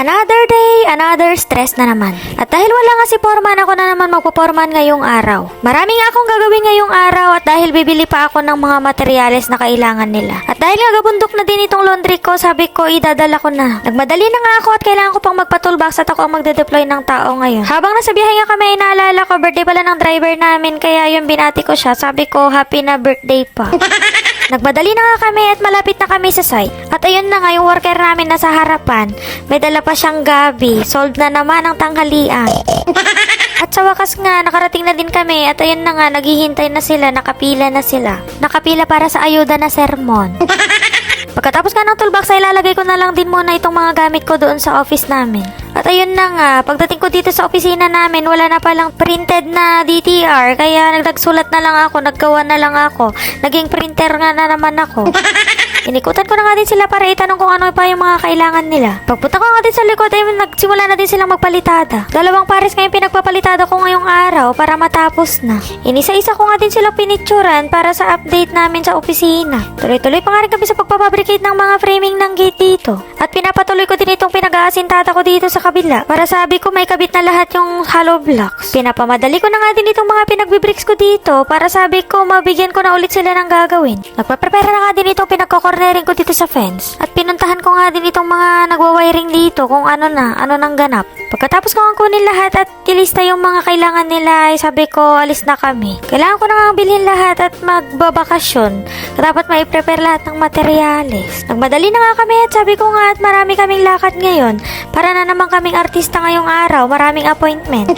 Another day, another stress na naman. At dahil wala nga si Foreman, ako na naman magpo-Foreman ngayong araw. Marami nga akong gagawin ngayong araw at dahil bibili pa ako ng mga materyales na kailangan nila. At dahil nga gabundok na din itong laundry ko, sabi ko idadala ko na. Nagmadali na nga ako at kailangan ko pang magpa-toolbox at ako ang magde-deploy ng tao ngayon. Habang nasa biyahe nga kami, naalala ko birthday pala ng driver namin kaya yung binati ko siya. Sabi ko happy na birthday pa. Nagmadali na nga kami at malapit na kami sa site. At ayun na nga yung worker namin nasa harapan. May dala pa siyang gabi. Solved na naman ang tanghalian. At sa wakas nga, nakarating na din kami. At ayun na nga, naghihintay na sila. Nakapila na sila. Nakapila para sa ayuda na sermon. Pagkatapos nga ng toolbox ay ilalagay ko na lang din muna itong mga gamit ko doon sa office namin. At ayun na nga, pagdating ko dito sa opisina namin, wala na palang printed na DTR. Kaya nagsulat na lang ako, naggawa na lang ako. Naging printer nga na naman ako. Inikutan ko na nga din sila para itanong kung ano pa yung mga kailangan nila. Pagpunta ko nga din sa likod ay nagsimula na din silang magpalitada. Dalawang pares nga yung pinagpapalitada ko ngayong araw para matapos na. Inisa-isa ko nga din silang pinicturan para sa update namin sa opisina. Tuloy-tuloy pa nga rin kami sa pagpapabricate ng mga framing ng gate dito. At pinapatuloy ko din itong pinag-aasintata ko dito sa kabila para sabi ko may kabit na lahat yung hollow blocks. Pinapamadali ko na nga din itong mga pinagbibricks ko dito para sabi ko mabigyan ko na ulit sila ng gagawin. Nagpaprepare na nga din itong pinagkokornering ko dito sa fence. At pinuntahan ko nga din itong mga nagwa-wiring dito kung ano nang ganap. Pagkatapos ko nga kunin lahat at ilista yung mga kailangan nila ay sabi ko alis na kami. Kailangan ko na nga bilhin lahat at magbabakasyon. Dapat mai-prepare lahat ng materyales. Nagmadali na nga kami at sabi ko nga at marami kaming lakad ngayon. Para na naman kaming artista ngayong araw. Maraming appointment.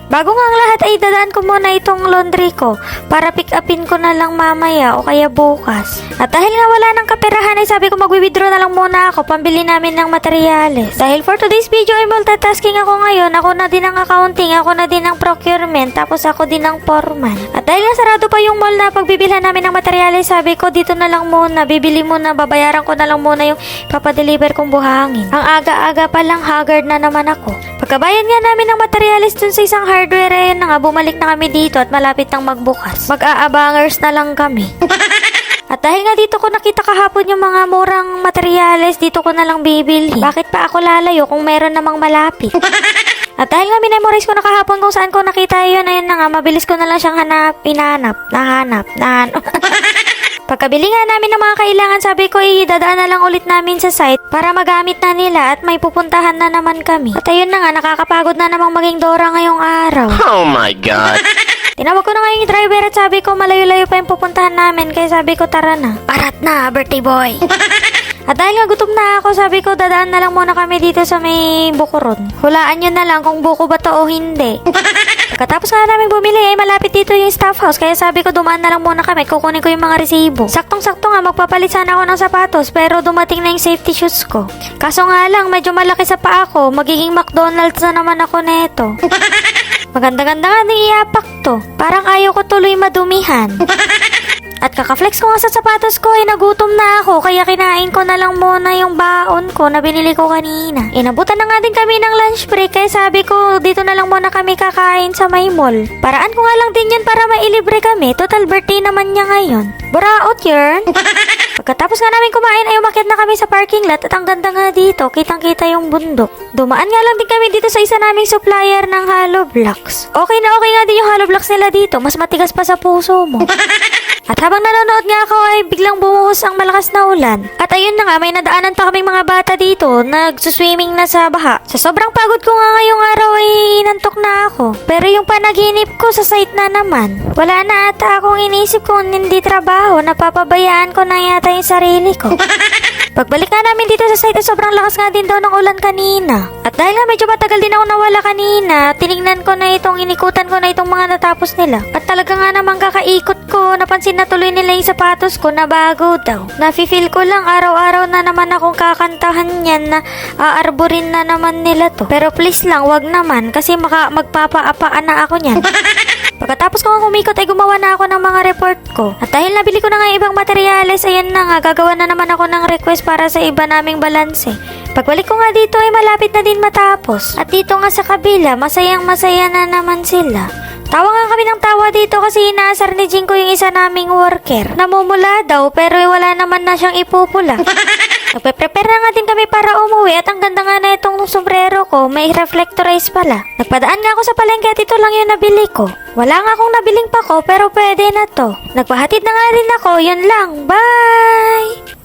Bago nga ang lahat ay dadaan ko muna itong laundry ko para pick upin ko na lang mamaya o kaya bukas. At dahil nga wala ng kaperahan ay sabi ko mag-withdraw na lang muna ako pambili namin ng materyales. Dahil for today's video ay multitasking ako ngayon. Ako na din ang accounting, ako na din ang procurement, tapos ako din ang foreman. At dahil nga sarado pa yung mall na pagbibilhan namin ng materyales, sabi ko dito na lang muna, bibili muna, babayaran ko na lang muna yung papadeliver kong buhangin. Ang aga-aga pa lang haggard na naman ako. Pagkabayad nga namin ng materyales dun sa isang hardware, ayun na nga, bumalik na kami dito at malapit nang magbukas. Mag-aabangers na lang kami. At dahil nga dito ko nakita kahapon yung mga murang materyales, dito ko na lang bibili. Bakit pa ako lalayo kung meron namang malapit? At dahil nga minemorize ko na kahapon kung saan ko nakita yun, ayun na nga, mabilis ko na lang siyang nahanap. Pagkabili nga namin ng mga kailangan, sabi ko idadaan na lang ulit namin sa site para magamit na nila at may pupuntahan na naman kami. At ayun na nga, nakakapagod na namang maging Dora ngayong araw. Oh my God! Tinawag ko na nga yung driver at sabi ko malayo-layo pa yung pupuntahan namin kaya sabi ko tara na. Parat na, birthday boy! At dahil nga gutom na ako, sabi ko dadaan na lang muna kami dito sa may Bukuron. Hulaan nyo na lang kung buko ba to o hindi. Pagkatapos nga namin bumili ay malapit dito yung staff house kaya sabi ko dumaan na lang muna kami at kukunin ko yung mga resibo. Saktong-sakto nga magpapalit sana ako ng sapatos pero dumating na yung safety shoes ko. Kaso nga lang medyo malaki sa paa ko, magiging McDonald's na naman ako neto. Maganda-ganda nga ng iapak to. Parang ayaw ko tuloy madumihan. At kakaflex ko nga sa sapatos ko ay nagutom na ako kaya kinain ko na lang muna yung baon ko na binili ko kanina. Inabutan na nga din kami ng lunch break kaya sabi ko dito na lang muna kami kakain sa may mall. Paraan ko nga lang din yan para mailibre kami. Total birthday naman niya ngayon. Buraot yun. Pagkatapos nga namin kumain ay umakyat na kami sa parking lot at ang ganda nga dito, kitang-kita yung bundok. Dumaan nga lang din kami dito sa isa naming supplier ng hollow blocks. Okay na okay nga din yung hollow blocks nila dito, mas matigas pa sa puso mo. At habang nanonood nga ako ay biglang bumuhos ang malakas na ulan. At ayun na nga, may nadaanan pa kaming mga bata dito, nagsuswimming na sa baha. Sa sobrang pagod ko nga ngayong araw ay inantok na ako. Pero yung panaginip ko sa site na naman. Wala na ata akong inisip kung hindi trabaho, napapabayaan ko na yata yung sarili ko. Pagbalik nga namin dito sa site, sobrang lakas nga din daw ng ulan kanina. At dahil nga medyo matagal din ako nawala kanina, tinignan ko na inikutan ko na itong mga natapos nila. At talaga nga naman kakaikot ko, napansin na tuloy nila yung sapatos ko na bago daw. Nafe-feel ko lang araw-araw na naman akong kakantahan yan na aarborin na naman nila to. Pero please lang, wag naman kasi magpapaapaan na ako niyan. Pagkatapos ko nga kumikot ay gumawa na ako ng mga report ko. At dahil nabili ko na nga ibang materyales, ayan na nga, gagawa na naman ako ng request para sa iba naming balanse. Pagbalik ko nga dito ay malapit na din matapos. At dito nga sa kabila, masayang masaya na naman sila. Tawa nga kami ng tawa dito kasi inaasar ni Jinko yung isa naming worker. Namumula daw pero wala naman na siyang ipupula. Nagpe-prepare na nga din kami para umuwi at ang ganda nga na itong yung sombrero ko, may reflectorize pala. Nagpadaan nga ako sa palengke at ito lang yung nabili ko. Wala nga akong nabiling pako pero pwede na to. Nagpahatid na nga rin ako, yun lang. Bye!